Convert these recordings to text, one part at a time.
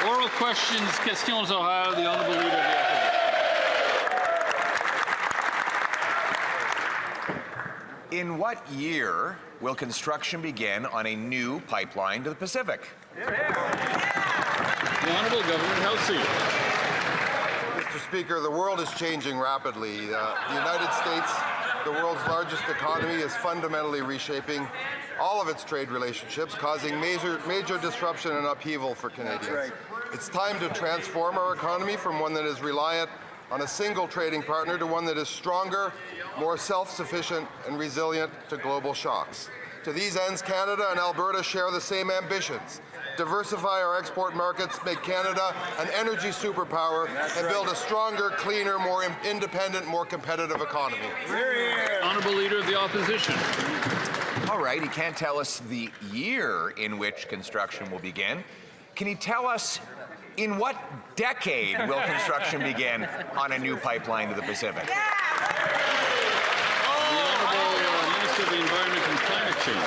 Oral questions, questions orales, the Honourable Leader of the Opposition. In what year will construction begin on a new pipeline to the Pacific? The Honourable Government House Leader. Mr. Speaker, the world is changing rapidly. The United States, the world's largest economy, is fundamentally reshaping all of its trade relationships, causing major disruption and upheaval for Canadians. Right. It's time to transform our economy from one that is reliant on a single trading partner to one that is stronger, more self-sufficient, and resilient to global shocks. To these ends, Canada and Alberta share the same ambitions: diversify our export markets, make Canada an energy superpower, and build a stronger, cleaner, more independent, more competitive economy. Honourable Leader of the Opposition. All right, he can't tell us the year in which construction will begin. Can he tell us in what decade will construction begin on a new pipeline to the Pacific? The Honourable Minister of the Environment and Climate Change.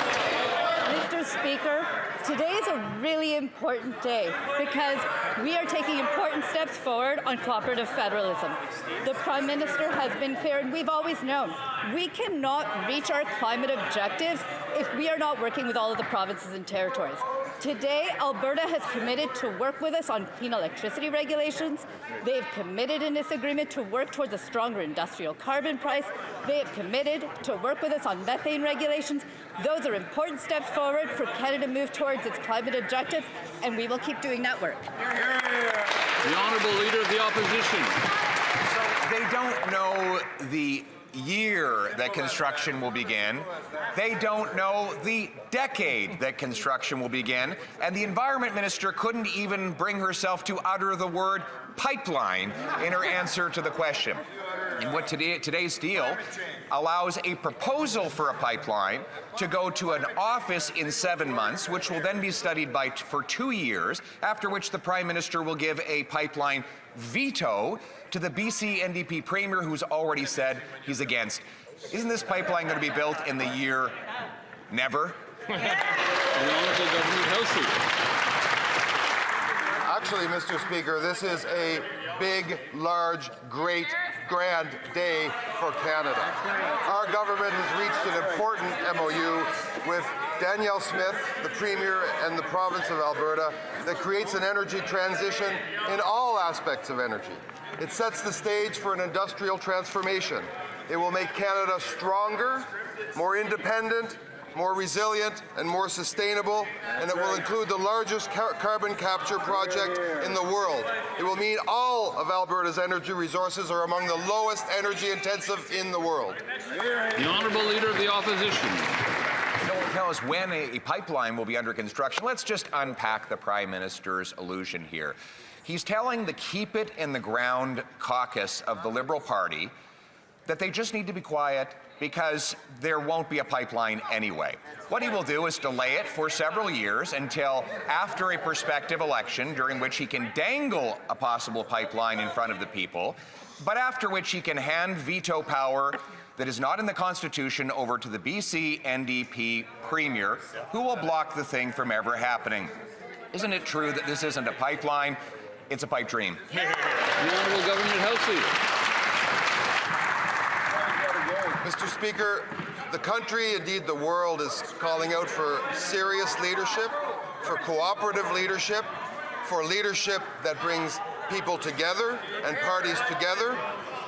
Mr. Speaker, today is a really important day because we are taking important steps forward on cooperative federalism. The Prime Minister has been clear, and we've always known, we cannot reach our climate objectives if we are not working with all of the provinces and territories. Today, Alberta has committed to work with us on clean electricity regulations. They have committed in this agreement to work towards a stronger industrial carbon price. They have committed to work with us on methane regulations. Those are important steps forward for Canada to move towards its climate objectives, and we will keep doing that work. The Honourable Leader of the Opposition. So they don't know the year that construction will begin. They don't know the decade that construction will begin. And the Environment Minister couldn't even bring herself to utter the word pipeline in her answer to the question. And what today's deal allows a proposal for a pipeline to go to an office in 7 months, which will then be studied for 2 years, after which the Prime Minister will give a pipeline veto to the BC NDP Premier, who's already said he's against. Isn't this pipeline going to be built in the year never? The Honourable Government House Leader. Actually, Mr. Speaker, this is a big, large, great, grand day for Canada. Our government has reached an important MOU with Danielle Smith, the Premier, and the province of Alberta that creates an energy transition in all aspects of energy. It sets the stage for an industrial transformation. It will make Canada stronger, more independent, more resilient, and more sustainable, and it will include the largest carbon capture project in the world. It will mean all of Alberta's energy resources are among the lowest energy intensive in the world. The Honourable Leader of the Opposition. Don't tell us when a pipeline will be under construction. Let's just unpack the Prime Minister's allusion here. He's telling the Keep It in the Ground caucus of the Liberal Party that they just need to be quiet because there won't be a pipeline anyway. What he will do is delay it for several years until after a prospective election, during which he can dangle a possible pipeline in front of the people, but after which he can hand veto power that is not in the Constitution over to the BC NDP Premier, who will block the thing from ever happening. Isn't it true that this isn't a pipeline? It's a pipe dream. The Honourable Government House Leader. Mr. Speaker, the country, indeed the world, is calling out for serious leadership, for cooperative leadership, for leadership that brings people together and parties together.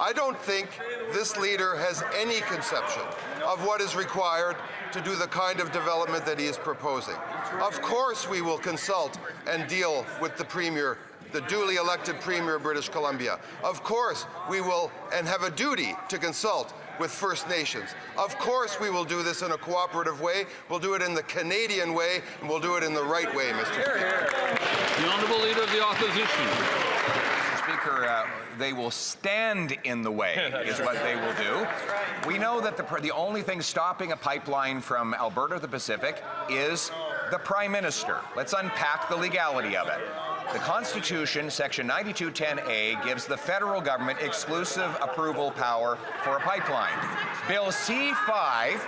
I don't think this leader has any conception of what is required to do the kind of development that he is proposing. Of course we will consult and deal with the Premier, the duly elected Premier of British Columbia. Of course we will and have a duty to consult with First Nations. Of course we will do this in a cooperative way. We'll do it in the Canadian way, and we'll do it in the right way, Mr. Speaker. The Honourable Leader of the Opposition. Speaker, they will stand in the way, is what they will do. We know that the only thing stopping a pipeline from Alberta to the Pacific is the Prime Minister. Let's unpack the legality of it. The Constitution, Section 9210A, gives the federal government exclusive approval power for a pipeline. Bill C-5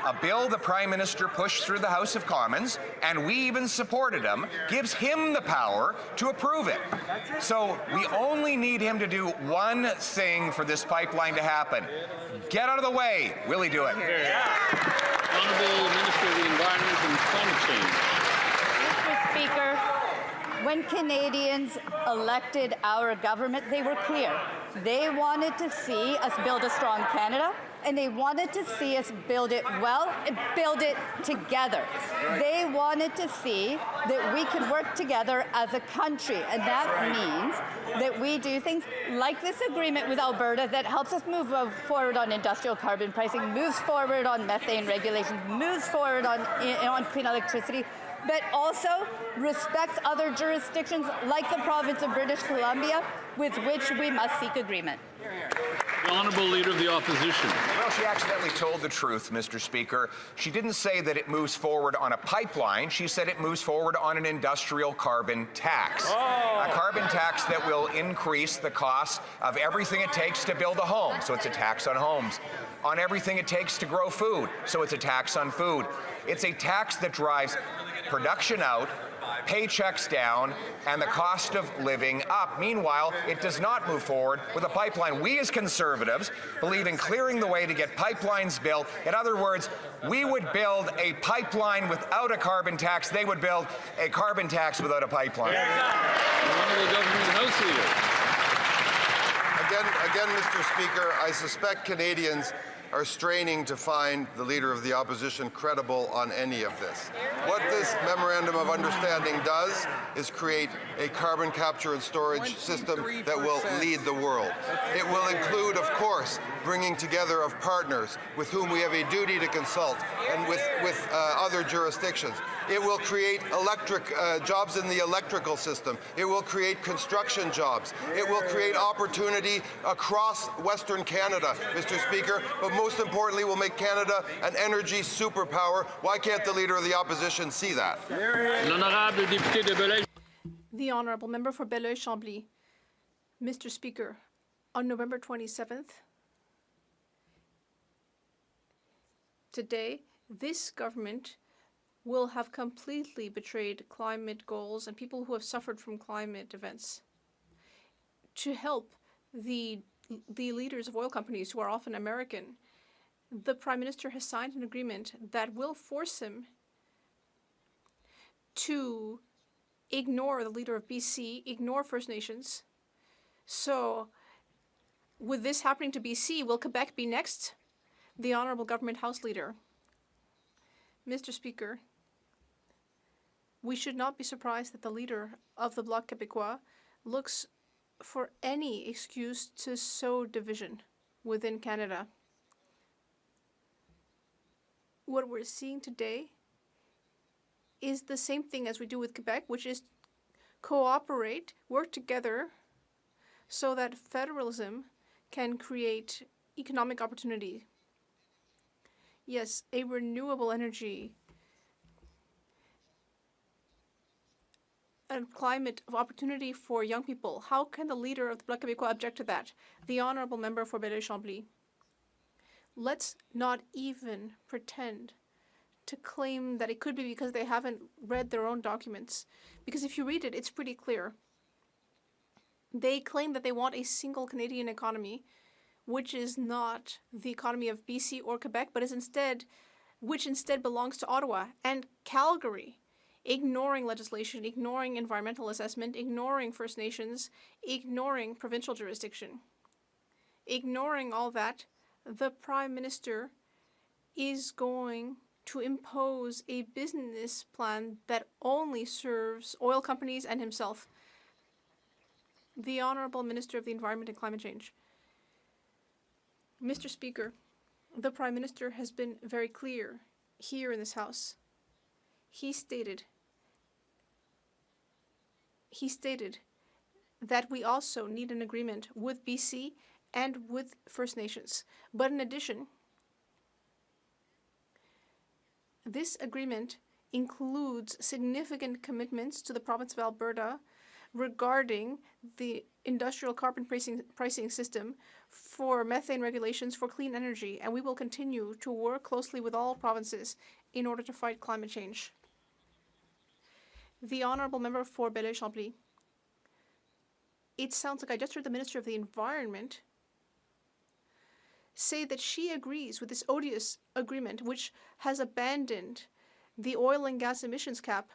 A bill the Prime Minister pushed through the House of Commons, and we even supported him, gives him the power to approve it. So we only need him to do one thing for this pipeline to happen. Get out of the way. Will he do it? Honourable Minister of the Environment and Climate Change. Mr. Speaker, when Canadians elected our government, they were clear. They wanted to see us build a strong Canada, and they wanted to see us build it well and build it together. They wanted to see that we could work together as a country, and that means that we do things like this agreement with Alberta that helps us move forward on industrial carbon pricing, moves forward on methane regulations, moves forward on clean electricity, but also respects other jurisdictions like the province of British Columbia, with which we must seek agreement. The Honourable Leader of the Opposition. Well, she accidentally told the truth, Mr. Speaker. She didn't say that it moves forward on a pipeline. She said it moves forward on an industrial carbon tax. A carbon tax that will increase the cost of everything it takes to build a home. So it's a tax on homes. On everything it takes to grow food. So it's a tax on food. It's a tax that drives production out, paychecks down, and the cost of living up. Meanwhile, it does not move forward with a pipeline. We as Conservatives believe in clearing the way to get pipelines built. In other words, we would build a pipeline without a carbon tax. They would build a carbon tax without a pipeline. The Honourable Government House Leader. Again, Mr. Speaker, I suspect Canadians are straining to find the Leader of the Opposition credible on any of this. What this Memorandum of Understanding does is create a carbon capture and storage system that will lead the world. It will include, of course, bringing together of partners with whom we have a duty to consult and with other jurisdictions. It will create jobs in the electrical system. It will create construction jobs. It will create opportunity across Western Canada, Mr. Speaker, but most importantly will make Canada an energy superpower. Why can't the Leader of the Opposition see that? L'honorable député de Belleuil. The Honourable Member for Belleuil-Chambly. Mr. Speaker, on November 27th, today, this government will have completely betrayed climate goals and people who have suffered from climate events. To help the leaders of oil companies who are often American, the Prime Minister has signed an agreement that will force him to ignore the leader of BC, ignore First Nations. So with this happening to BC, will Quebec be next? The Honourable Government House Leader. Mr. Speaker, we should not be surprised that the leader of the Bloc Québécois looks for any excuse to sow division within Canada. What we're seeing today is the same thing as we do with Quebec, which is cooperate, work together so that federalism can create economic opportunity. Yes, a renewable energy, a climate of opportunity for young people. How can the leader of the Bloc Québécois object to that? The Honourable Member for Belleuil-Chambly. Let's not even pretend to claim that it could be because they haven't read their own documents. Because if you read it, it's pretty clear. They claim that they want a single Canadian economy, which is not the economy of BC or Quebec, but which instead belongs to Ottawa and Calgary, ignoring legislation, ignoring environmental assessment, ignoring First Nations, ignoring provincial jurisdiction. Ignoring all that, the Prime Minister is going to impose a business plan that only serves oil companies and himself. The Honourable Minister of the Environment and Climate Change. Mr. Speaker, the Prime Minister has been very clear here in this House. He stated that we also need an agreement with BC and with First Nations. But in addition, this agreement includes significant commitments to the province of Alberta regarding the industrial carbon pricing system for methane regulations for clean energy, and we will continue to work closely with all provinces in order to fight climate change. The honourable member for Belleuil-Chambly. It sounds like I just heard the Minister of the Environment say that she agrees with this odious agreement, which has abandoned the oil and gas emissions cap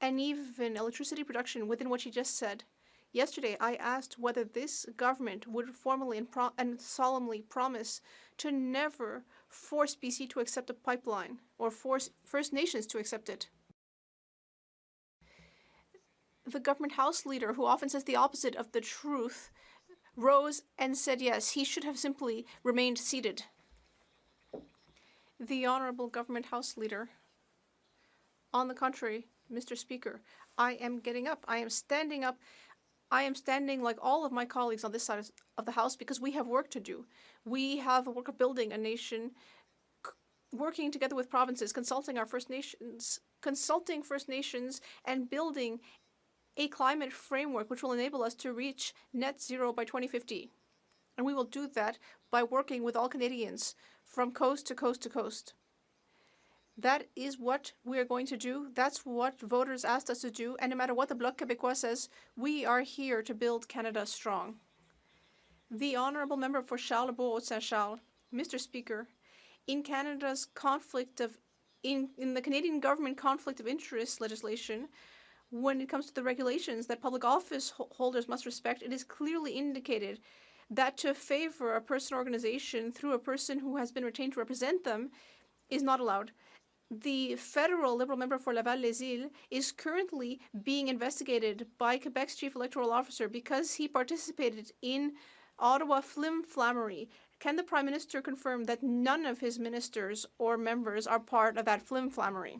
and even electricity production within what she just said. Yesterday, I asked whether this government would formally and solemnly promise to never force BC to accept a pipeline or force First Nations to accept it. The government House leader, who often says the opposite of the truth, rose and said yes, he should have simply remained seated. The Honourable Government House Leader. On the contrary, Mr. Speaker, I am getting up. I am standing up. I am standing like all of my colleagues on this side of the House because we have work to do. We have the work of building a nation, working together with provinces, consulting First Nations, and building a climate framework which will enable us to reach net zero by 2050. And we will do that by working with all Canadians from coast to coast to coast. That is what we are going to do. That's what voters asked us to do. And no matter what the Bloc Québécois says, we are here to build Canada strong. The honourable member for Charlebourg-Saint-Charles. Mr. Speaker, in Canada's in the Canadian government conflict of interest legislation, when it comes to the regulations that public office holders must respect, it is clearly indicated that to favor a person or organization through a person who has been retained to represent them is not allowed. The federal Liberal member for Laval-les-Îles is currently being investigated by Quebec's chief electoral officer because he participated in Ottawa flim-flammery. Can the Prime Minister confirm that none of his ministers or members are part of that flim-flammery?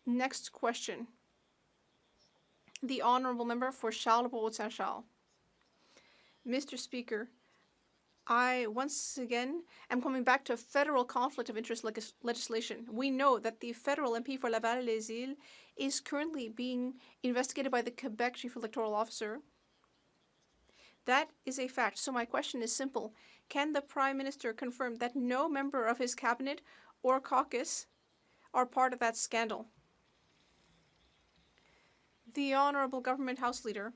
Next question. The honourable member for Charlebourg-Saint-Charles. Mr. Speaker, I once again am coming back to federal conflict of interest legislation. We know that the federal MP for Laval-les-Îles is currently being investigated by the Quebec Chief Electoral Officer. That is a fact. So my question is simple. Can the Prime Minister confirm that no member of his cabinet or caucus are part of that scandal? The Honourable Government House Leader.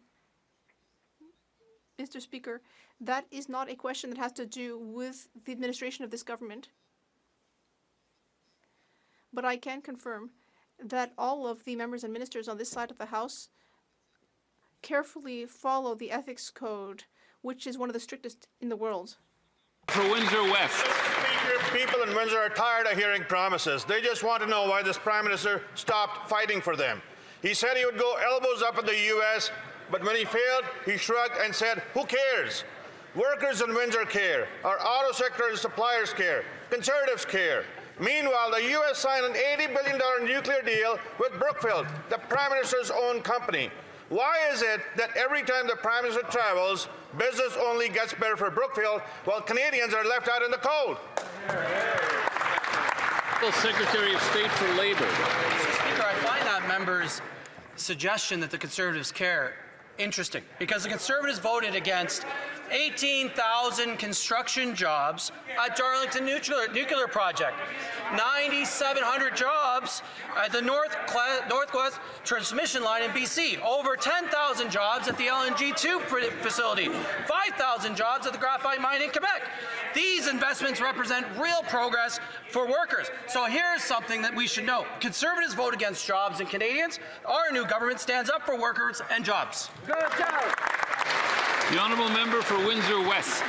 Mr. Speaker, that is not a question that has to do with the administration of this government. But I can confirm that all of the members and ministers on this side of the House carefully follow the ethics code, which is one of the strictest in the world. For Windsor West. Speaker, people in Windsor are tired of hearing promises. They just want to know why this Prime Minister stopped fighting for them. He said he would go elbows up at the U.S., but when he failed, he shrugged and said, who cares? Workers in Windsor care. Our auto sector and suppliers care. Conservatives care. Meanwhile, the U.S. signed an $80 billion nuclear deal with Brookfield, the Prime Minister's own company. Why is it that every time the Prime Minister travels, business only gets better for Brookfield, while Canadians are left out in the cold? Secretary of State for Labour. Mr. Speaker, I find that member's suggestion that the Conservatives care interesting, because the Conservatives voted against 18,000 construction jobs at Darlington Nuclear Project, 9,700 jobs at the Northwest Transmission Line in BC, over 10,000 jobs at the LNG2 facility, 5,000 jobs at the graphite mine in Quebec. These investments represent real progress for workers. So here's something that we should know. Conservatives vote against jobs and Canadians. Our new government stands up for workers and jobs. The honourable member for Windsor West.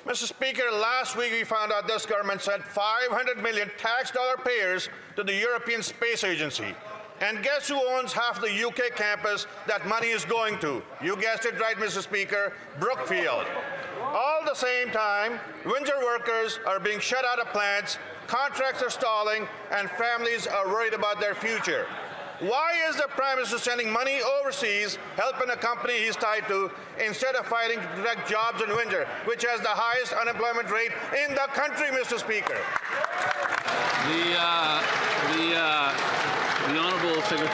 Mr. Speaker, last week we found out this government sent 500 million tax dollar payers to the European Space Agency. And guess who owns half the UK campus that money is going to? You guessed it right, Mr. Speaker, Brookfield. All the same time, Windsor workers are being shut out of plants, contracts are stalling, and families are worried about their future. Why is the Prime Minister sending money overseas, helping a company he's tied to, instead of fighting to protect jobs in Windsor, which has the highest unemployment rate in the country, Mr. Speaker? The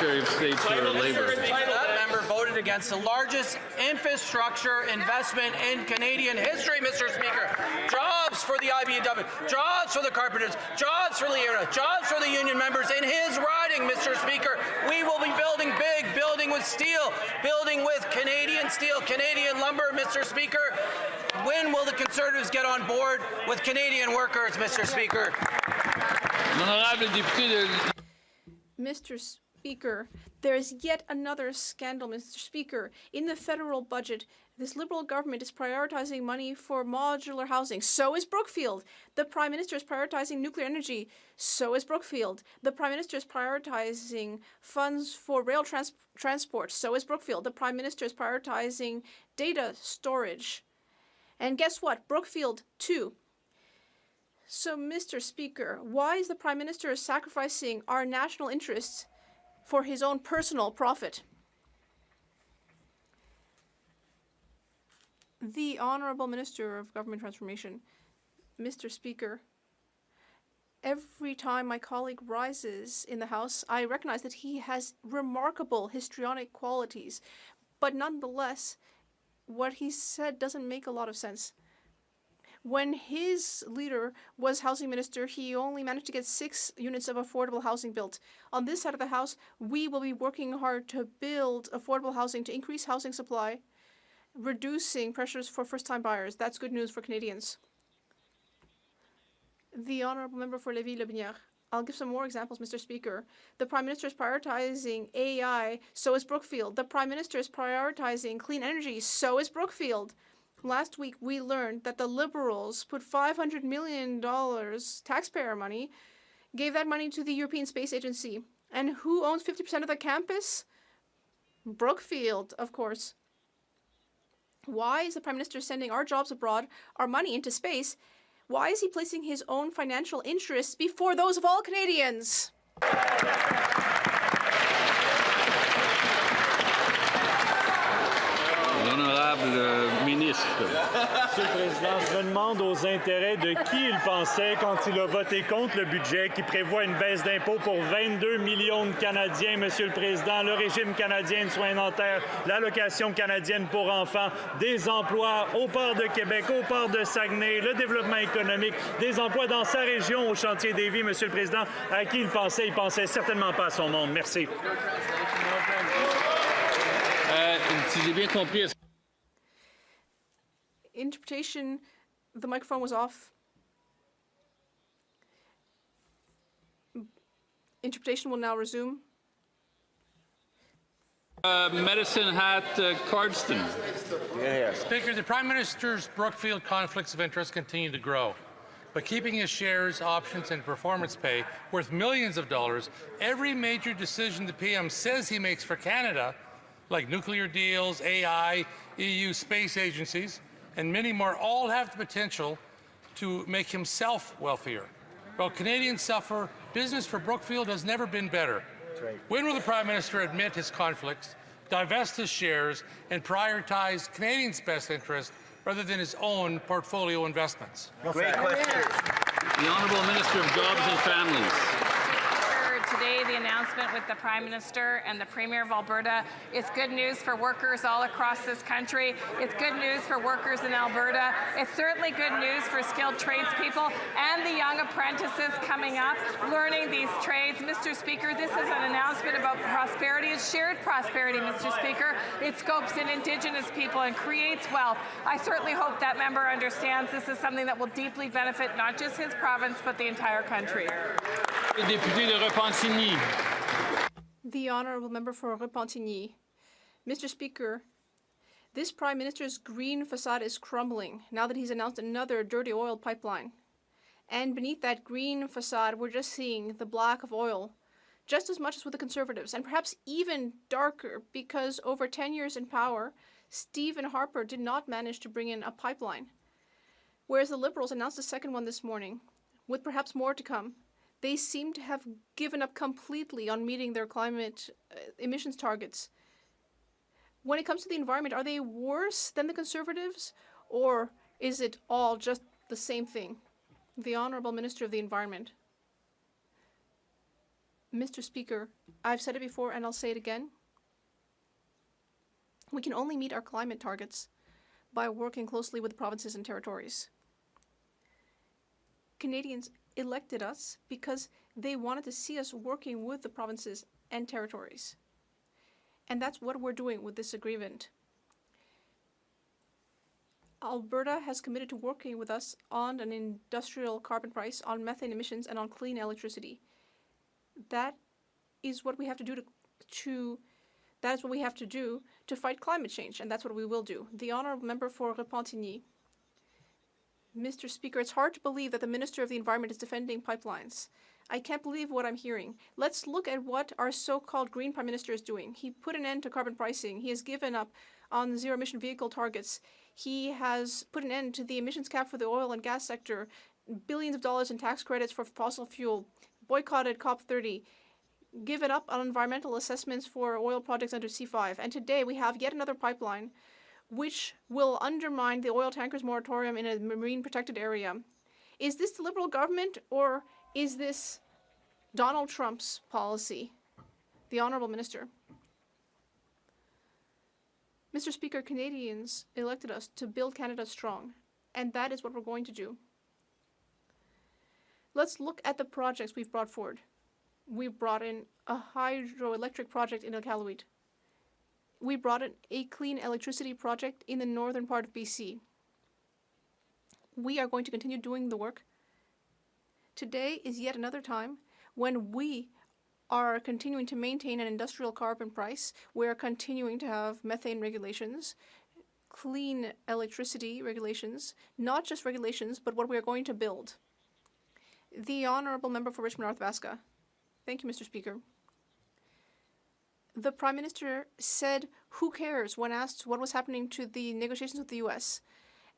Secretary of State for Labour. That member voted against the largest infrastructure investment in Canadian history, Mr. Speaker. Jobs for the IBEW, jobs for the carpenters, jobs for Leona, jobs for the union members in his riding, Mr. Speaker. We will be building big, building with steel, building with Canadian steel, Canadian lumber, Mr. Speaker. When will the Conservatives get on board with Canadian workers, Mr. Speaker? L'honorable député de... Mr. Speaker, there's yet another scandal, Mr. Speaker. In the federal budget, this Liberal government is prioritizing money for modular housing. So is Brookfield. The Prime Minister is prioritizing nuclear energy. So is Brookfield. The Prime Minister is prioritizing funds for rail transport. So is Brookfield. The Prime Minister is prioritizing data storage. And guess what? Brookfield, too. So, Mr. Speaker, why is the Prime Minister sacrificing our national interests for his own personal profit? The Honourable Minister of Government Transformation. Mr. Speaker, every time my colleague rises in the House, I recognize that he has remarkable histrionic qualities, but nonetheless, what he said doesn't make a lot of sense. When his leader was housing minister, he only managed to get 6 units of affordable housing built. On this side of the House, we will be working hard to build affordable housing, to increase housing supply, reducing pressures for first-time buyers. That's good news for Canadians. The Honourable Member for Lévis-Lobinière. I'll give some more examples, Mr. Speaker. The Prime Minister is prioritizing AI, so is Brookfield. The Prime Minister is prioritizing clean energy, so is Brookfield. Last week, we learned that the Liberals put $500 million taxpayer money, gave that money to the European Space Agency. And who owns 50% of the campus? Brookfield, of course. Why is the Prime Minister sending our jobs abroad, our money into space? Why is he placing his own financial interests before those of all Canadians? L'honorable ministre. Monsieur le Président, je me demande aux intérêts de qui il pensait quand il a voté contre le budget qui prévoit une baisse d'impôts pour 22 millions de Canadiens, Monsieur le Président, le régime canadien de soins dentaires, l'allocation canadienne pour enfants, des emplois au port de Québec, au port de Saguenay, le développement économique, des emplois dans sa région au chantier des vies, Monsieur le Président. À qui il pensait certainement pas à son monde. Merci. Si j'ai bien compris, Interpretation, the microphone was off. Interpretation will now resume. Medicine Hat Cardston. Speaker, the Prime Minister's Brookfield conflicts of interest continue to grow. But keeping his shares, options, and performance pay worth millions of dollars, every major decision the PM says he makes for Canada, like nuclear deals, AI, EU space agencies, and many more, all have the potential to make himself wealthier. While Canadians suffer, business for Brookfield has never been better. Right. When will the Prime Minister admit his conflicts, divest his shares, and prioritize Canadians' best interest rather than his own portfolio investments? Great question. The Honourable Minister of Jobs and Families. Today, the announcement with the Prime Minister and the Premier of Alberta is good news for workers all across this country. It's good news for workers in Alberta. It's certainly good news for skilled tradespeople and the young apprentices coming up, learning these trades. Mr. Speaker, this is an announcement about prosperity. It's shared prosperity, Mr. Speaker. It scopes in Indigenous people and creates wealth. I certainly hope that member understands this is something that will deeply benefit not just his province, but the entire country. Député de Repentigny. The Honourable Member for Repentigny. Mr. Speaker, this Prime Minister's green facade is crumbling now that he's announced another dirty oil pipeline. And beneath that green facade, we're just seeing the black of oil, just as much as with the Conservatives, and perhaps even darker, because over 10 years in power, Stephen Harper did not manage to bring in a pipeline. Whereas the Liberals announced a second one this morning, with perhaps more to come. They seem to have given up completely on meeting their climate emissions targets. When it comes to the environment, are they worse than the Conservatives, or is it all just the same thing? The Honourable Minister of the Environment. Mr. Speaker, I've said it before and I'll say it again. We can only meet our climate targets by working closely with provinces and territories. Canadians elected us because they wanted to see us working with the provinces and territories. And that's what we're doing with this agreement. Alberta has committed to working with us on an industrial carbon price, on methane emissions, and on clean electricity. That is what we have to do that is what we have to do to fight climate change, and that's what we will do. The honourable member for Repentigny. Mr. Speaker, it's hard to believe that the Minister of the Environment is defending pipelines. I can't believe what I'm hearing. Let's look at what our so-called Green Prime Minister is doing. He put an end to carbon pricing. He has given up on zero-emission vehicle targets. He has put an end to the emissions cap for the oil and gas sector, billions of dollars in tax credits for fossil fuel, boycotted COP30, given up on environmental assessments for oil projects under C5. And today we have yet another pipeline which will undermine the oil tankers moratorium in a marine protected area. Is this the Liberal government or is this Donald Trump's policy? The Honourable Minister. Mr. Speaker, Canadians elected us to build Canada strong, and that is what we're going to do. Let's look at the projects we've brought forward. We brought in a hydroelectric project in Iqaluit. We brought in a clean electricity project in the northern part of BC. We are going to continue doing the work. Today is yet another time when we are continuing to maintain an industrial carbon price. We are continuing to have methane regulations, clean electricity regulations, not just regulations, but what we are going to build. The Honourable Member for Richmond North Vaska. Thank you, Mr. Speaker. The Prime Minister said, who cares, when asked what was happening to the negotiations with the US.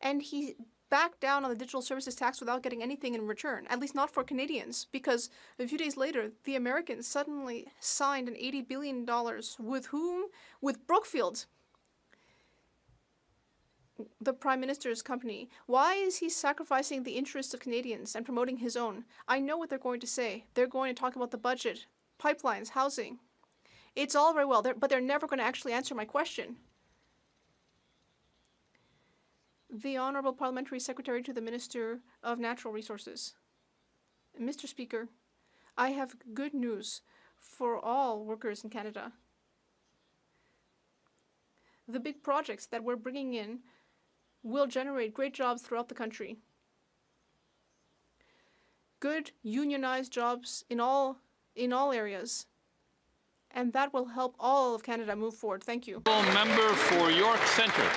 And he backed down on the digital services tax without getting anything in return, at least not for Canadians, because a few days later, the Americans suddenly signed an $80 billion with whom? With Brookfield, the Prime Minister's company. Why is he sacrificing the interests of Canadians and promoting his own? I know what they're going to say. They're going to talk about the budget, pipelines, housing. It's all very well, but they're never going to actually answer my question. The Honourable Parliamentary Secretary to the Minister of Natural Resources. Mr. Speaker, I have good news for all workers in Canada. The big projects that we're bringing in will generate great jobs throughout the country. Good unionized jobs in all areas. And that will help all of Canada move forward. Thank you. Member for York Centre.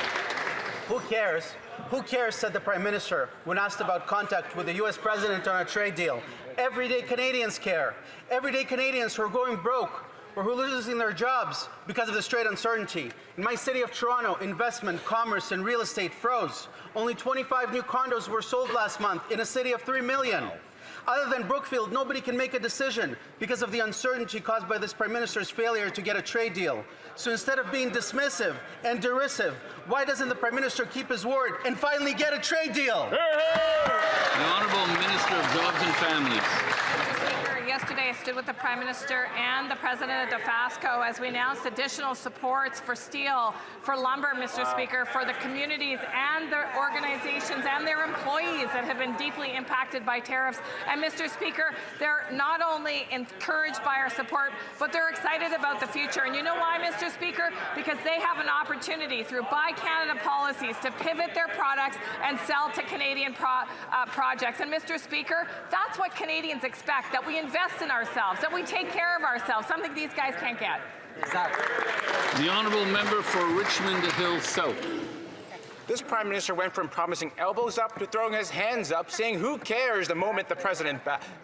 Who cares? Who cares, said the Prime Minister when asked about contact with the US President on a trade deal. Everyday Canadians care. Everyday Canadians who are going broke or who are losing their jobs because of this trade uncertainty. In my city of Toronto, investment, commerce, and real estate froze. Only 25 new condos were sold last month in a city of 3 million. Other than Brookfield, nobody can make a decision because of the uncertainty caused by this Prime Minister's failure to get a trade deal. So instead of being dismissive and derisive, why doesn't the Prime Minister keep his word and finally get a trade deal? The Honourable Minister of Jobs and Families. Yesterday, I stood with the Prime Minister and the President of DeFasco as we announced additional supports for steel, for lumber, Mr. Speaker, for the communities and their organizations and their employees that have been deeply impacted by tariffs. And Mr. Speaker, they're not only encouraged by our support, but they're excited about the future. And you know why, Mr. Speaker? Because they have an opportunity through Buy Canada policies to pivot their products and sell to Canadian projects. And Mr. Speaker, that's what Canadians expect, that we invest in ourselves, that we take care of ourselves, something these guys can't get. Exactly. The Honourable Member for Richmond Hill South. This Prime Minister went from promising elbows up to throwing his hands up, saying who cares the moment the President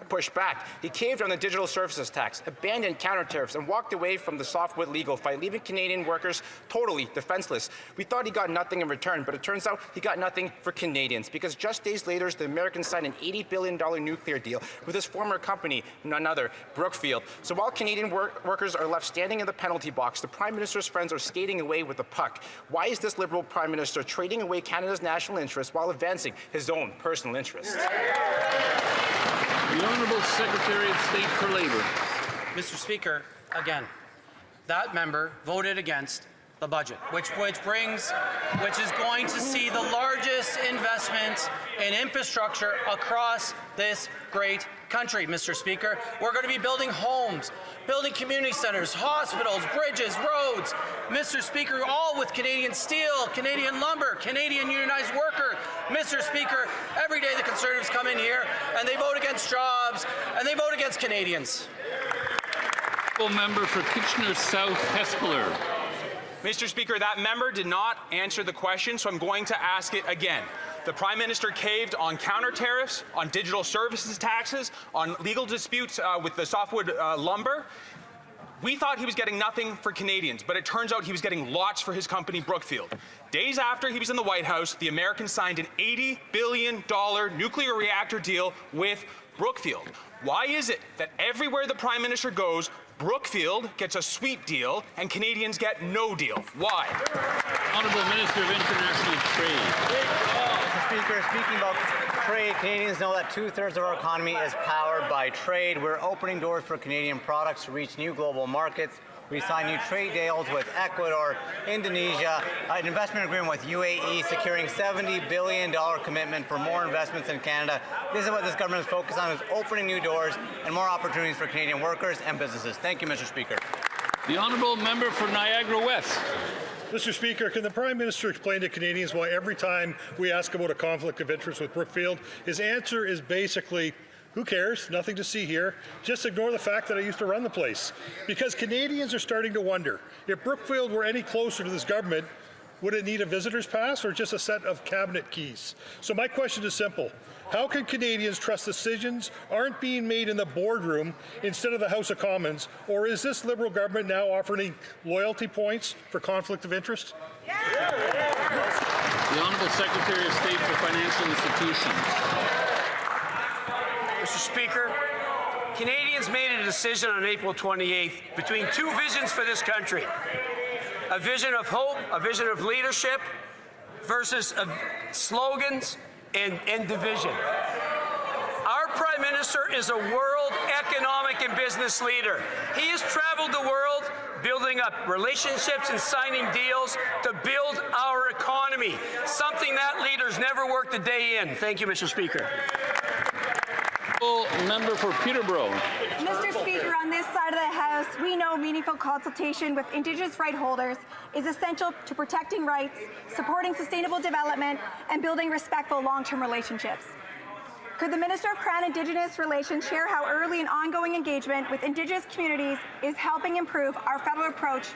pushed back. He caved on the digital services tax, abandoned counter tariffs, and walked away from the softwood legal fight, leaving Canadian workers totally defenseless. We thought he got nothing in return, but it turns out he got nothing for Canadians, because just days later, the Americans signed an $80 billion nuclear deal with his former company, none other, Brookfield. So while Canadian workers are left standing in the penalty box, the Prime Minister's friends are skating away with the puck. Why is this Liberal Prime Minister trading away Canada's national interests while advancing his own personal interests? The Honourable Secretary of State for Labour. Mr. Speaker, again, that member voted against the budget, which is going to see the largest investment in infrastructure across this great country, Mr. Speaker. We're going to be building homes, building community centers, hospitals, bridges, roads, Mr. Speaker, all with Canadian steel, Canadian lumber, Canadian unionized worker. Mr. Speaker, every day the Conservatives come in here and they vote against jobs and they vote against Canadians. Member for Kitchener South Hespeler. Mr. Speaker, that member did not answer the question, so I'm going to ask it again. The Prime Minister caved on counter tariffs, on digital services taxes, on legal disputes with the softwood lumber. We thought he was getting nothing for Canadians, but it turns out he was getting lots for his company, Brookfield. Days after he was in the White House, the Americans signed an $80 billion nuclear reactor deal with Brookfield. Why is it that everywhere the Prime Minister goes, Brookfield gets a sweet deal and Canadians get no deal? Why? Honourable Minister of International Trade. Mr. Speaker, speaking about trade, Canadians know that 2/3 of our economy is powered by trade. We're opening doors for Canadian products to reach new global markets. We signed new trade deals with Ecuador, Indonesia, an investment agreement with UAE, securing $70 billion commitment for more investments in Canada. This is what this government is focused on, is opening new doors and more opportunities for Canadian workers and businesses. Thank you, Mr. Speaker. The Honourable Member for Niagara West. Mr. Speaker, can the Prime Minister explain to Canadians why every time we ask about a conflict of interest with Brookfield, his answer is basically, who cares? Nothing to see here. Just ignore the fact that I used to run the place. Because Canadians are starting to wonder, if Brookfield were any closer to this government, would it need a visitor's pass or just a set of cabinet keys? So my question is simple. How can Canadians trust decisions aren't being made in the boardroom instead of the House of Commons? Or is this Liberal government now offering loyalty points for conflict of interest? The Honourable Secretary of State for Financial Institutions. Mr. Speaker, Canadians made a decision on April 28th between two visions for this country. A vision of hope, a vision of leadership versus slogans and division. Our Prime Minister is a world economic and business leader. He has traveled the world building up relationships and signing deals to build our economy, something that leaders never worked a day in. Thank you, Mr. Speaker. Member for Peterborough. Mr. Speaker, on this side of the House, we know meaningful consultation with Indigenous right holders is essential to protecting rights, supporting sustainable development, and building respectful long-term relationships. Could the Minister of Crown Indigenous Relations share how early and ongoing engagement with Indigenous communities is helping improve our federal approach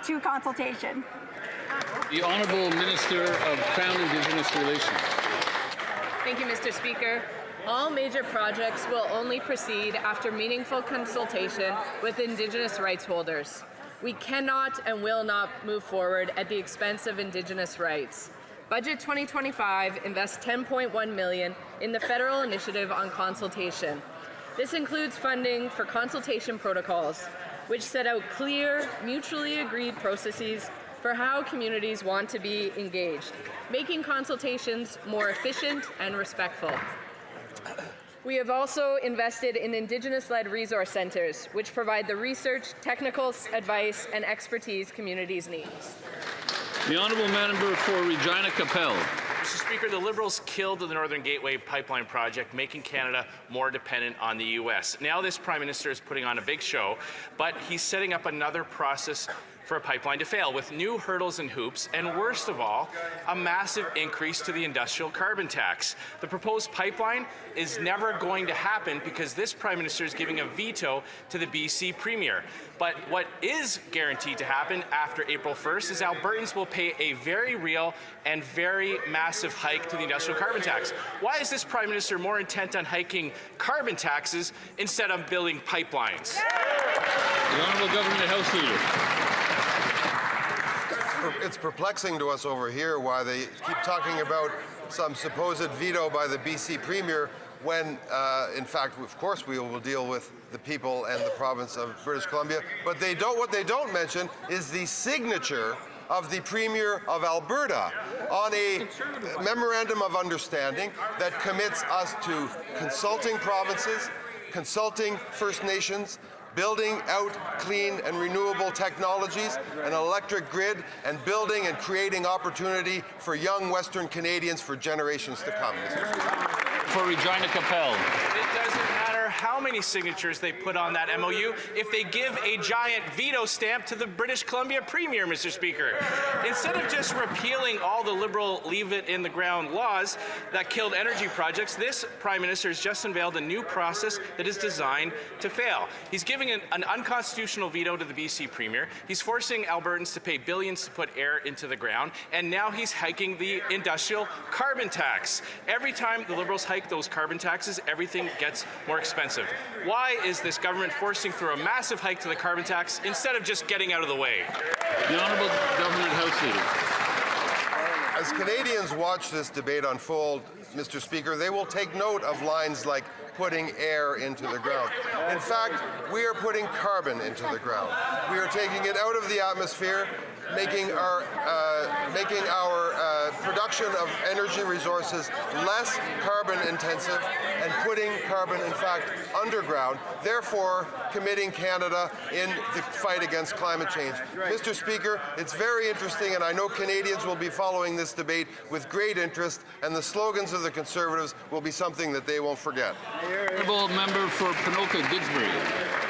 to consultation? The Honourable Minister of Crown Indigenous Relations. Thank you, Mr. Speaker. All major projects will only proceed after meaningful consultation with Indigenous rights holders. We cannot and will not move forward at the expense of Indigenous rights. Budget 2025 invests $10.1 million in the federal initiative on consultation. This includes funding for consultation protocols, which set out clear, mutually agreed processes for how communities want to be engaged, making consultations more efficient and respectful. We have also invested in Indigenous-led resource centres, which provide the research, technical advice, and expertise communities need. The Honourable Member for Regina Capel. Mr. Speaker, the Liberals killed the Northern Gateway pipeline project, making Canada more dependent on the U.S. Now this Prime Minister is putting on a big show, but he's setting up another process for a pipeline to fail with new hurdles and hoops, and worst of all, a massive increase to the industrial carbon tax. The proposed pipeline is never going to happen because this Prime Minister is giving a veto to the BC Premier. But what is guaranteed to happen after April 1st is Albertans will pay a very real and very massive hike to the industrial carbon tax. Why is this Prime Minister more intent on hiking carbon taxes instead of building pipelines? The Honourable Government House Leader. It's perplexing to us over here why they keep talking about some supposed veto by the BC Premier when, in fact, of course, we will deal with the people and the province of British Columbia. But what they don't mention is the signature of the Premier of Alberta on a memorandum of understanding that commits us to consulting provinces, consulting First Nations, building out clean and renewable technologies, an electric grid, and building and creating opportunity for young Western Canadians for generations to come. For Regina Capel. It doesn't matter how many signatures they put on that MOU if they give a giant veto stamp to the British Columbia Premier, Mr. Speaker. Instead of just repealing all the Liberal leave-it-in-the-ground laws that killed energy projects, this Prime Minister has just unveiled a new process that is designed to fail. He's giving an unconstitutional veto to the BC Premier. He's forcing Albertans to pay billions to put air into the ground, and now he's hiking the industrial carbon tax. Every time the Liberals hike those carbon taxes, everything gets more expensive. Why is this government forcing through a massive hike to the carbon tax instead of just getting out of the way? The Honourable Government House Leader. As Canadians watch this debate unfold, Mr. Speaker, they will take note of lines like putting air into the ground. In fact, we are putting carbon into the ground. We are taking it out of the atmosphere, making our production of energy resources less carbon intensive and putting carbon, in fact, underground, therefore committing Canada in the fight against climate change. Mr. Speaker, it's very interesting, and I know Canadians will be following this debate with great interest, and the slogans of the Conservatives will be something that they won't forget. Honourable Member for Ponoka-Didsbury.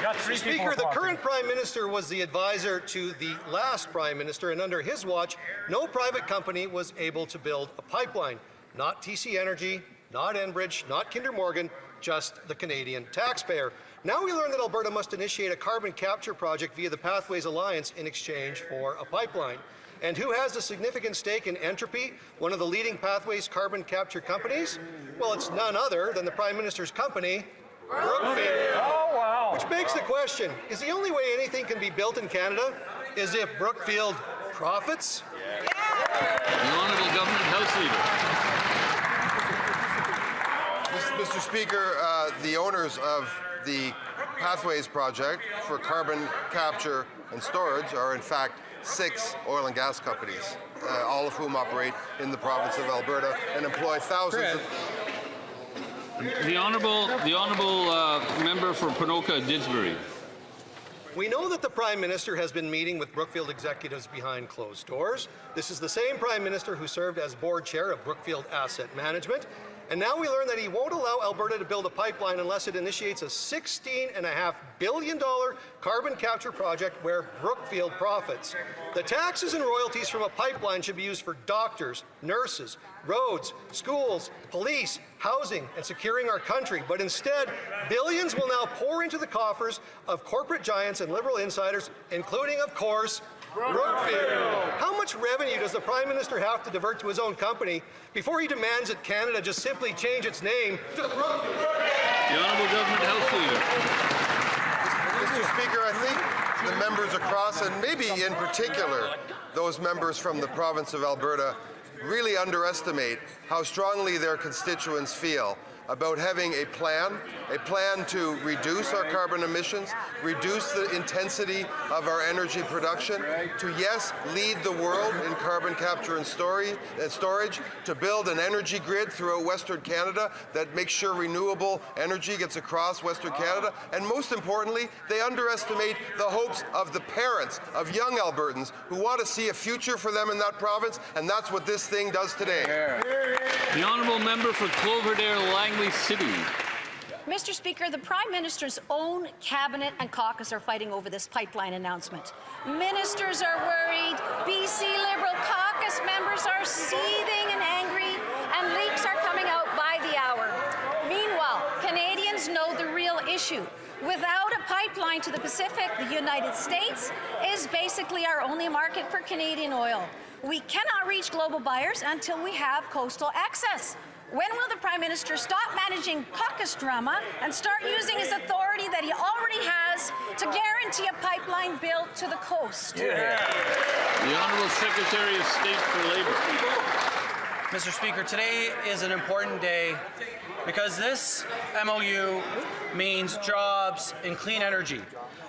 Mr. Speaker, the current Prime Minister was the advisor to the last Prime Minister, and under his watch, no private company was able to build a pipeline. Not TC Energy, not Enbridge, not Kinder Morgan, just the Canadian taxpayer. Now we learn that Alberta must initiate a carbon capture project via the Pathways Alliance in exchange for a pipeline. And who has a significant stake in Entropy, one of the leading Pathways carbon capture companies? Well, it's none other than the Prime Minister's company, Brookfield. Oh, wow. Which begs the question, is the only way anything can be built in Canada is if Brookfield profits? The Honourable Government House Leader. Mr. Speaker, the owners of the Pathways project for carbon capture and storage are in fact 6 oil and gas companies, all of whom operate in the province of Alberta and employ thousands of... The Honourable Member for Ponoka-Didsbury. We know that the Prime Minister has been meeting with Brookfield executives behind closed doors. This is the same Prime Minister who served as board chair of Brookfield Asset Management. And now we learn that he won't allow Alberta to build a pipeline unless it initiates a $16.5 billion carbon capture project where Brookfield profits. The taxes and royalties from a pipeline should be used for doctors, nurses, roads, schools, police, housing, and securing our country. But instead, billions will now pour into the coffers of corporate giants and Liberal insiders, including, of course, Brookfield. How much revenue does the Prime Minister have to divert to his own company before he demands that Canada just simply change its name to Brookfield? The Honourable Government House Leader. Mr. Speaker, I think the members across, and maybe in particular those members from the province of Alberta, really underestimate how strongly their constituents feel about having a plan to reduce our carbon emissions, reduce the intensity of our energy production, to, yes, lead the world in carbon capture and storage, to build an energy grid throughout Western Canada that makes sure renewable energy gets across Western Canada, and most importantly, they underestimate the hopes of the parents of young Albertans who want to see a future for them in that province, and that's what this thing does today. The Honourable Member for Cloverdale-Langley City. Mr. Speaker, the Prime Minister's own cabinet and caucus are fighting over this pipeline announcement. Ministers are worried, BC Liberal caucus members are seething and angry, and leaks are coming out by the hour. Meanwhile, Canadians know the real issue. Without a pipeline to the Pacific, the United States is basically our only market for Canadian oil. We cannot reach global buyers until we have coastal access. When will the Prime Minister stop managing caucus drama and start using his authority that he already has to guarantee a pipeline built to the coast? The Honourable Secretary of State for Labour. Mr. Speaker, today is an important day because this MOU means jobs in clean energy,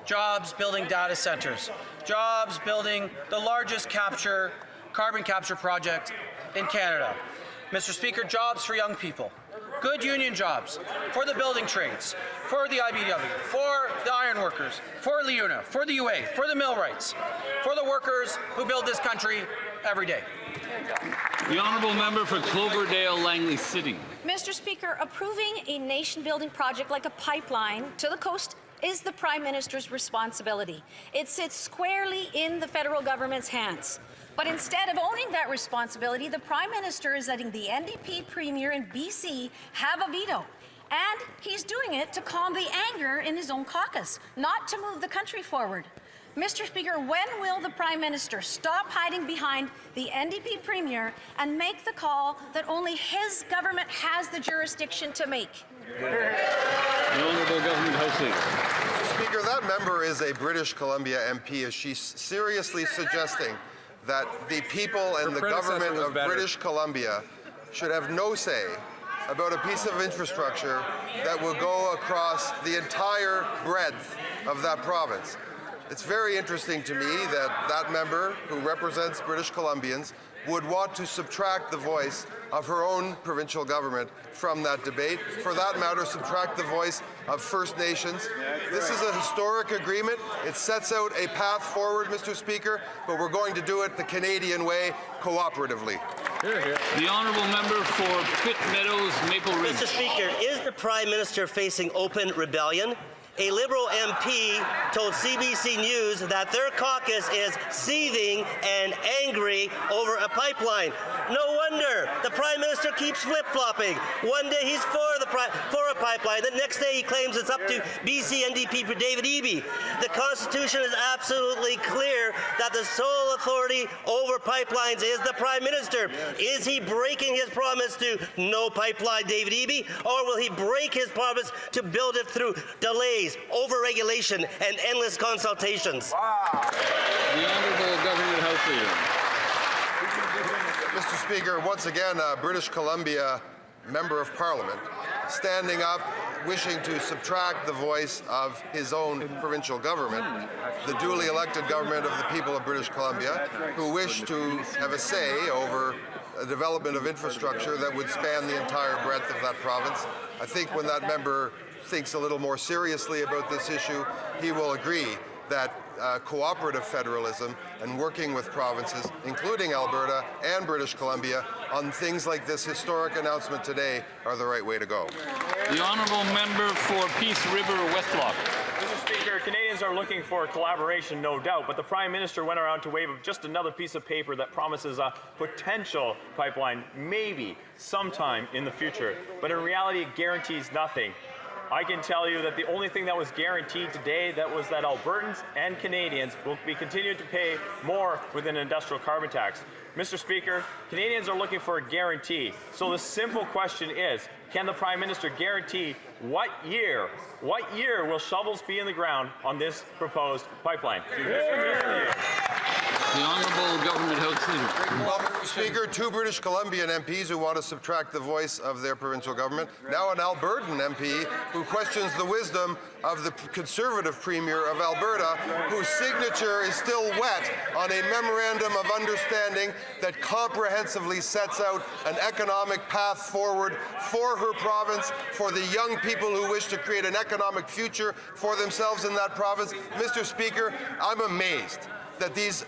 jobs building data centers, jobs building the largest carbon capture project in Canada. Mr. Speaker, jobs for young people, good union jobs for the building trades, for the IBW, for the iron workers, for LIUNA, for the UA, for the millwrights, for the workers who build this country every day. The honourable member for Cloverdale Langley City. Mr. Speaker, approving a nation-building project like a pipeline to the coast is the Prime Minister's responsibility. It sits squarely in the federal government's hands. But instead of owning that responsibility, the Prime Minister is letting the NDP Premier in BC have a veto. And he's doing it to calm the anger in his own caucus, not to move the country forward. Mr. Speaker, when will the Prime Minister stop hiding behind the NDP Premier and make the call that only his government has the jurisdiction to make? The Honourable Government House Leader. Mr. Speaker, that member is a British Columbia MP. Is she seriously suggesting that the people and the government of British Columbia should have no say about a piece of infrastructure that will go across the entire breadth of that province? It's very interesting to me that that member who represents British Columbians would want to subtract the voice of her own provincial government from that debate. For that matter, subtract the voice of First Nations. This is a historic agreement. It sets out a path forward, Mr. Speaker, but we're going to do it the Canadian way, cooperatively. The honourable member for Pitt Meadows, Maple Ridge. Mr. Speaker, is the Prime Minister facing open rebellion? A Liberal MP told CBC News that their caucus is seething and angry over a pipeline. No wonder the Prime Minister keeps flip-flopping. One day he's for a pipeline, the next day he claims it's up to BC NDP for David Eby. The Constitution is absolutely clear that the sole authority over pipelines is the Prime Minister. Is he breaking his promise to no pipeline David Eby, or will he break his promise to build it through delays, over-regulation, and endless consultations? The Honourable Government House Leader. Mr. Speaker, once again, a British Columbia Member of Parliament standing up, wishing to subtract the voice of his own provincial government, the duly elected government of the people of British Columbia, who wish to have a say over a development of infrastructure that would span the entire breadth of that province. I think when that member thinks a little more seriously about this issue, he will agree that cooperative federalism and working with provinces, including Alberta and British Columbia, on things like this historic announcement today are the right way to go. The honourable member for Peace River, Westlock. Mr. Speaker, Canadians are looking for collaboration, no doubt, but the Prime Minister went around to wave just another piece of paper that promises a potential pipeline, maybe sometime in the future, but in reality it guarantees nothing. I can tell you that the only thing that was guaranteed today was that Albertans and Canadians will be continuing to pay more with an industrial carbon tax. Mr. Speaker, Canadians are looking for a guarantee. So the simple question is, can the Prime Minister guarantee what year will shovels be in the ground on this proposed pipeline? The Honourable Government House Leader. Well, Mr. Speaker, two British Columbian MPs who want to subtract the voice of their provincial government. Now an Albertan MP who questions the wisdom of the Conservative Premier of Alberta, whose signature is still wet on a memorandum of understanding that comprehensively sets out an economic path forward for her province, for the young people who wish to create an economic future for themselves in that province. Mr. Speaker, I'm amazed that these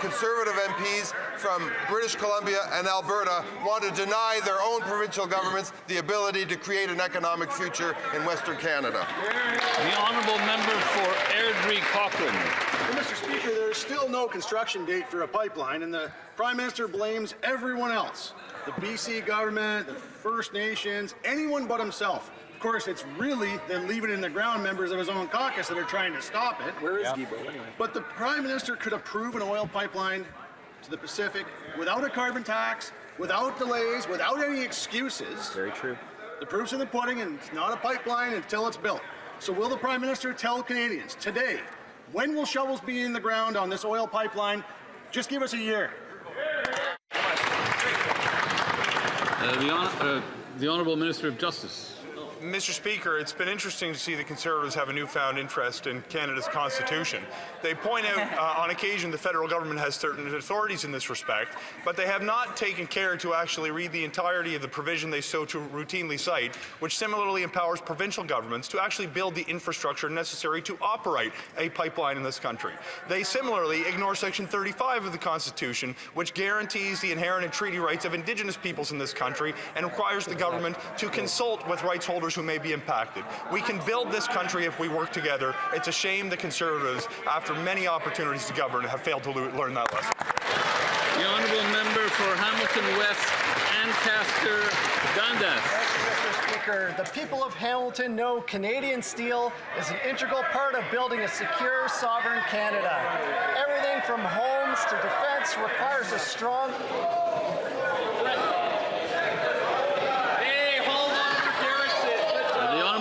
Conservative MPs from British Columbia and Alberta want to deny their own provincial governments the ability to create an economic future in Western Canada. The honourable member for Airdrie Cochrane. Well, Mr. Speaker, there is still no construction date for a pipeline, and the Prime Minister blames everyone else. The BC government, the First Nations, anyone but himself. Of course, it's really the leave it in the ground members of his own caucus that are trying to stop it. Where is Guibo anyway? But the Prime Minister could approve an oil pipeline to the Pacific without a carbon tax, without delays, without any excuses. Very true. The proof's in the pudding, and it's not a pipeline until it's built. So will the Prime Minister tell Canadians today, when will shovels be in the ground on this oil pipeline? Just give us a year. The Honourable Minister of Justice. Mr. Speaker, it's been interesting to see the Conservatives have a newfound interest in Canada's Constitution. They point out on occasion the federal government has certain authorities in this respect, but they have not taken care to actually read the entirety of the provision they so routinely cite, which similarly empowers provincial governments to actually build the infrastructure necessary to operate a pipeline in this country. They similarly ignore Section 35 of the Constitution, which guarantees the inherent and treaty rights of Indigenous peoples in this country and requires the government to consult with rights holders who may be impacted. We can build this country if we work together. It's a shame the Conservatives, after many opportunities to govern, have failed to learn that lesson. The honourable member for Hamilton West, Ancaster Dundas. Thank you, Mr. Speaker. The people of Hamilton know Canadian steel is an integral part of building a secure, sovereign Canada. Everything from homes to defence requires a strong...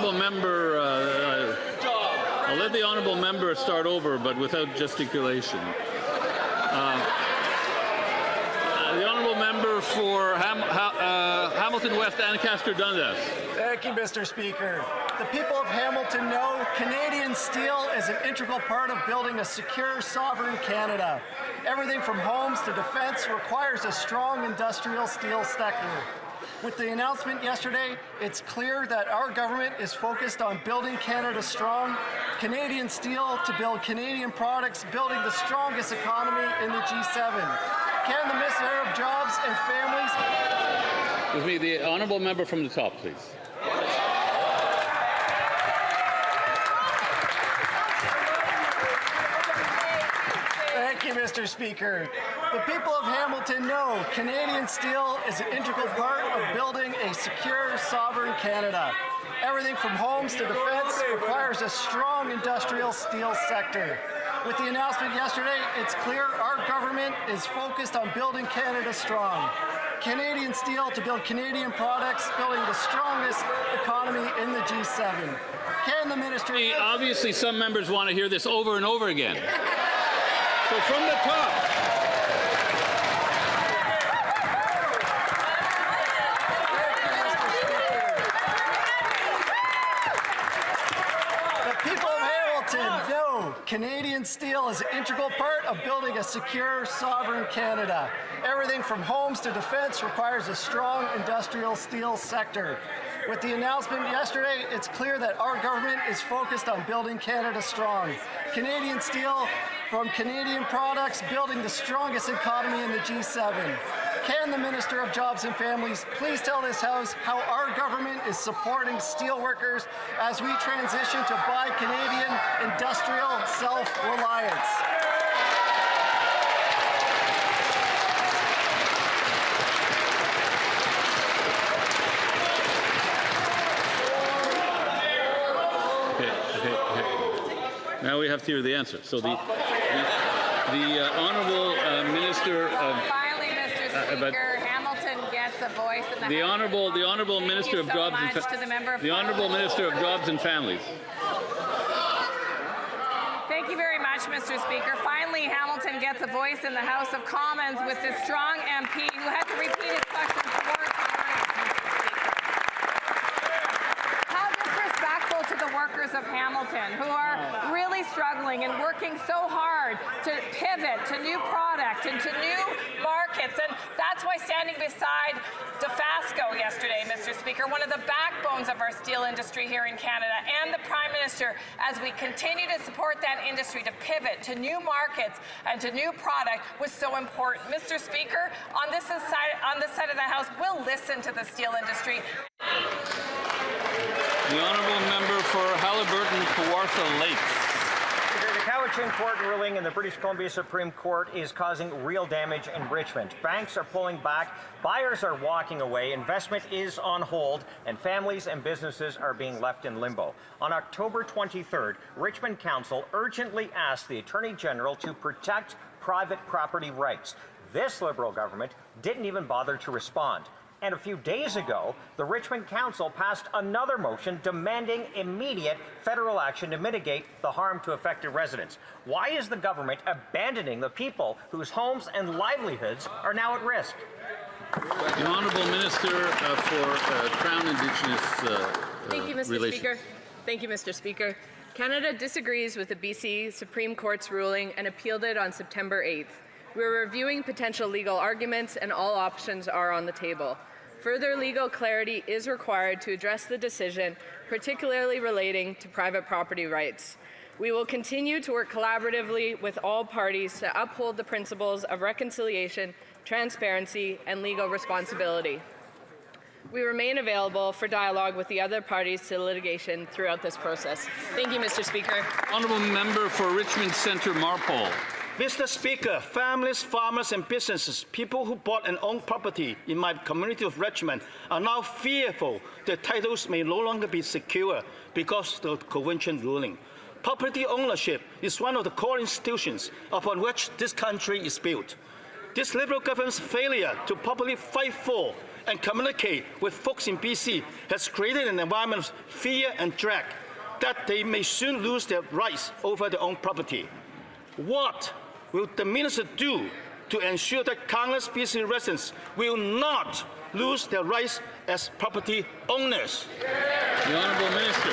Member, I'll let the honourable member start over, but without gesticulation. The honourable member for Hamilton West, Ancaster Dundas. Thank you, Mr. Speaker. The people of Hamilton know Canadian steel is an integral part of building a secure, sovereign Canada. Everything from homes to defence requires a strong industrial steel sector. With the announcement yesterday, it's clear that our government is focused on building Canada strong, Canadian steel to build Canadian products, building the strongest economy in the G7. Can the Minister of Jobs and Families... Excuse me, the honourable member from the top, please. Thank you, Mr. Speaker. The people of Hamilton know Canadian steel is an integral part of building a secure, sovereign Canada. Everything from homes to defence requires a strong industrial steel sector. With the announcement yesterday, it's clear our government is focused on building Canada strong. Canadian steel to build Canadian products, building the strongest economy in the G7. Can the Minister... Obviously, some members want to hear this over and over again. So from the top. The people of Hamilton know Canadian steel is an integral part of building a secure, sovereign Canada. Everything from homes to defence requires a strong industrial steel sector. With the announcement yesterday, it's clear that our government is focused on building Canada strong. Canadian steel from Canadian products, building the strongest economy in the G7. Can the Minister of Jobs and Families please tell this House how our government is supporting steelworkers as we transition to buy Canadian industrial self-reliance? Now we have to hear the answer. So the honourable minister of... Finally, Mr. Speaker, Hamilton gets a voice in the honourable minister of Jobs and Jobs and Families. Thank you very much, Mr. Speaker. Finally, Hamilton gets a voice in the House of Commons with this strong MP who had to repeat his question 4 times. How disrespectful to the workers of Hamilton, who are really struggling and working so hard to pivot to new product and to new markets. And that's why standing beside DeFasco yesterday, Mr. Speaker, one of the backbones of our steel industry here in Canada, and the Prime Minister, as we continue to support that industry to pivot to new markets and to new product, was so important. Mr. Speaker, on this side of the House, we'll listen to the steel industry. The honourable member for Haliburton, Kawartha Lakes. The Cowichan Court ruling in the British Columbia Supreme Court is causing real damage in Richmond. Banks are pulling back, buyers are walking away, investment is on hold, and families and businesses are being left in limbo. On October 23rd, Richmond Council urgently asked the Attorney General to protect private property rights. This Liberal government didn't even bother to respond. And a few days ago, the Richmond Council passed another motion demanding immediate federal action to mitigate the harm to affected residents. Why is the government abandoning the people whose homes and livelihoods are now at risk? The Honourable Minister for Crown Indigenous Thank you, Mr. relations. Speaker. Thank you, Mr. Speaker. Canada disagrees with the BC Supreme Court's ruling and appealed it on September 8th. We're reviewing potential legal arguments and all options are on the table. Further legal clarity is required to address the decision, particularly relating to private property rights. We will continue to work collaboratively with all parties to uphold the principles of reconciliation, transparency, and legal responsibility. We remain available for dialogue with the other parties to the litigation throughout this process. Thank you, Mr. Speaker. Honourable Member for Richmond Centre, Marpole. Mr. Speaker, families, farmers and businesses, people who bought and own property in my community of Richmond are now fearful their titles may no longer be secure because of the convention ruling. Property ownership is one of the core institutions upon which this country is built. This Liberal government's failure to properly fight for and communicate with folks in BC has created an environment of fear and dread that they may soon lose their rights over their own property. What will the minister do to ensure that countless BC residents will not lose their rights as property owners? The Honourable Minister.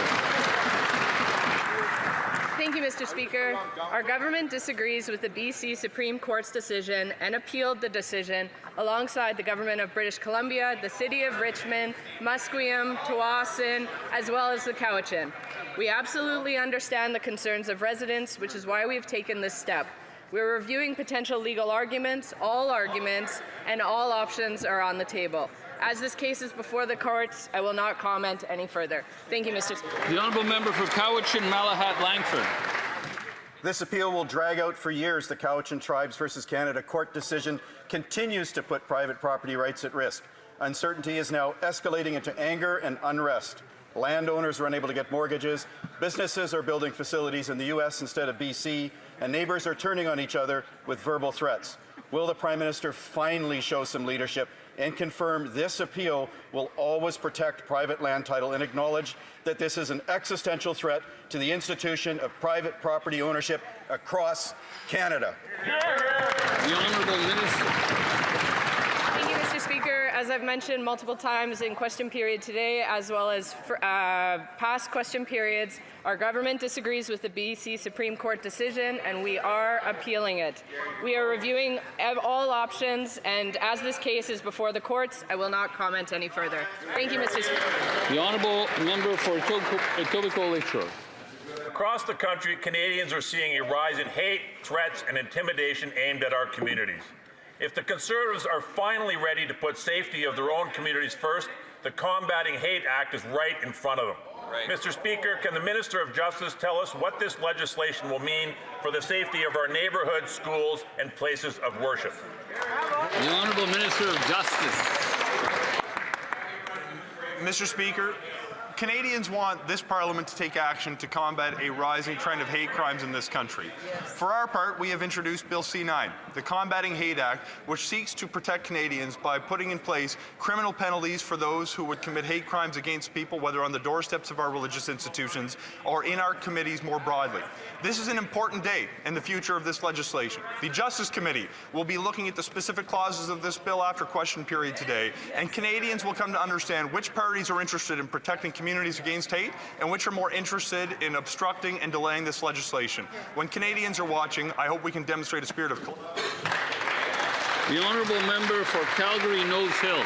Thank you, Mr. Speaker. Our government disagrees with the BC Supreme Court's decision and appealed the decision alongside the Government of British Columbia, the City of Richmond, Musqueam, Tsawwassen, as well as the Cowichan. We absolutely understand the concerns of residents, which is why we've taken this step. We're reviewing potential legal arguments, and all options are on the table. As this case is before the courts, I will not comment any further. Thank you, Mr. Speaker. The Honourable Member for Cowichan, Malahat, Langford. This appeal will drag out for years. The Cowichan Tribes versus Canada court decision continues to put private property rights at risk. Uncertainty is now escalating into anger and unrest. Landowners are unable to get mortgages, businesses are building facilities in the US instead of BC, and neighbours are turning on each other with verbal threats. Will the Prime Minister finally show some leadership and confirm this appeal will always protect private land title and acknowledge that this is an existential threat to the institution of private property ownership across Canada? The Honourable Minister. Thank you, Mr. Speaker. As I've mentioned multiple times in question period today, as well as past question periods, our government disagrees with the BC Supreme Court decision, and we are appealing it. We are reviewing all options, and as this case is before the courts, I will not comment any further. Thank you, Mr. Speaker. The Honourable Member for Etobicoke Lakeshore. Across the country, Canadians are seeing a rise in hate, threats, and intimidation aimed at our communities. If the Conservatives are finally ready to put safety of their own communities first, the Combating Hate Act is right in front of them. Right. Mr. Speaker, can the Minister of Justice tell us what this legislation will mean for the safety of our neighbourhoods, schools, and places of worship? The Honourable Minister of Justice. Mr. Speaker, Canadians want this Parliament to take action to combat a rising trend of hate crimes in this country. For our part, we have introduced Bill C-9, the Combating Hate Act, which seeks to protect Canadians by putting in place criminal penalties for those who would commit hate crimes against people, whether on the doorsteps of our religious institutions or in our committees more broadly. This is an important day in the future of this legislation. The Justice Committee will be looking at the specific clauses of this bill after question period today, and Canadians will come to understand which parties are interested in protecting communities against hate and which are more interested in obstructing and delaying this legislation. When Canadians are watching, I hope we can demonstrate a spirit of... The Honourable Member for Calgary Nose Hill.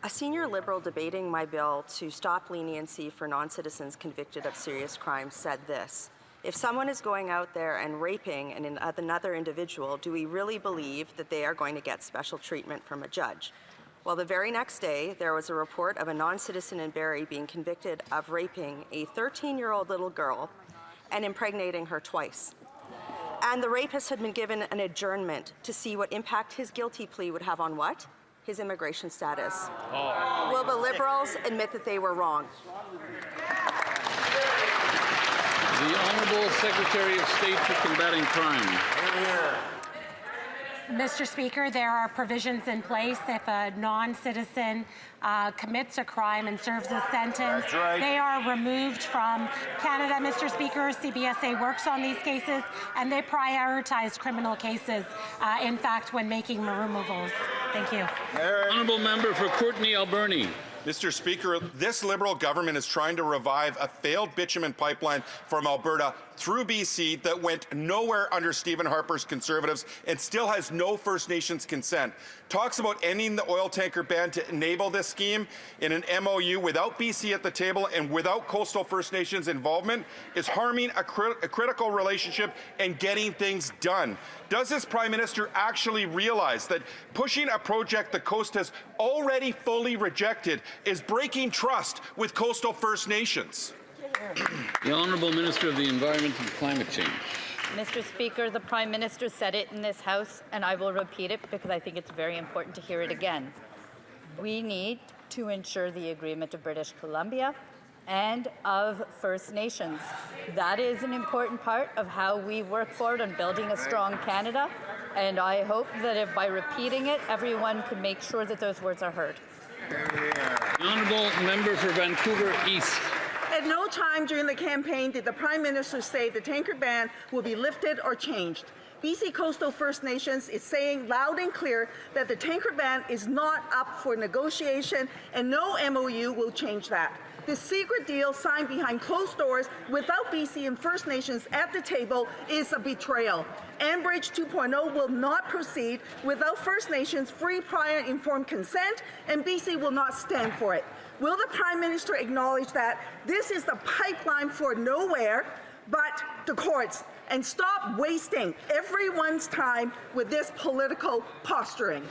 A senior Liberal debating my bill to stop leniency for non-citizens convicted of serious crimes said this: if someone is going out there and raping another individual, do we really believe that they are going to get special treatment from a judge? Well, the very next day, there was a report of a non-citizen in Barrie being convicted of raping a 13-year-old little girl and impregnating her twice. And the rapist had been given an adjournment to see what impact his guilty plea would have on what? His immigration status. Oh. Will the Liberals admit that they were wrong? The Honourable Secretary of State for Combating Crime. Mr. Speaker, there are provisions in place if a non-citizen commits a crime and serves a sentence. Right. They are removed from Canada. Mr. Speaker, CBSA works on these cases and they prioritize criminal cases, in fact, when making removals. Thank you. Honourable Member for Courtenay Alberni. Mr. Speaker, this Liberal government is trying to revive a failed bitumen pipeline from Alberta through BC that went nowhere under Stephen Harper's Conservatives and still has no First Nations consent. Talks about ending the oil tanker ban to enable this scheme in an MOU without BC at the table and without coastal First Nations involvement is harming a critical relationship and getting things done. Does this Prime Minister actually realize that pushing a project the coast has already fully rejected is breaking trust with coastal First Nations? The Honourable Minister of the Environment and Climate Change. Mr. Speaker, the Prime Minister said it in this House, and I will repeat it because I think it's very important to hear it again. We need to ensure the agreement of British Columbia and of First Nations. That is an important part of how we work forward on building a strong Canada, and I hope that if by repeating it, everyone can make sure that those words are heard. The Honourable Member for Vancouver East. At no time during the campaign did the Prime Minister say the tanker ban will be lifted or changed. BC Coastal First Nations is saying loud and clear that the tanker ban is not up for negotiation and no MOU will change that. This secret deal signed behind closed doors without BC and First Nations at the table is a betrayal. Enbridge 2.0 will not proceed without First Nations free, prior, informed consent, and BC will not stand for it. Will the Prime Minister acknowledge that this is the pipeline for nowhere but the courts, and stop wasting everyone's time with this political posturing?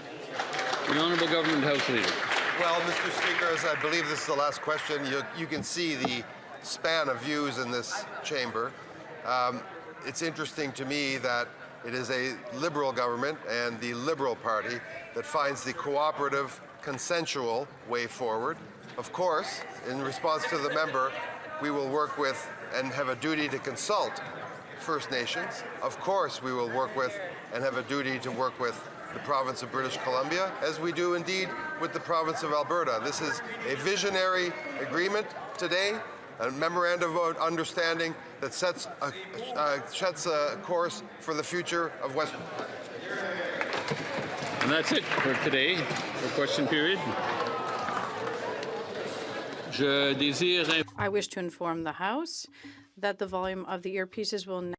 The Honourable Government House Leader. Well, Mr. Speaker, as I believe this is the last question, you can see the span of views in this chamber. It's interesting to me that it is a Liberal government and the Liberal Party that finds the cooperative, consensual way forward. Of course, in response to the member, we will work with and have a duty to consult First Nations. Of course, we will work with and have a duty to work with the province of British Columbia, as we do indeed with the province of Alberta. This is a visionary agreement today, a memorandum of understanding that sets a course for the future of West. And that's it for today, for question period. I wish to inform the House that the volume of the earpieces will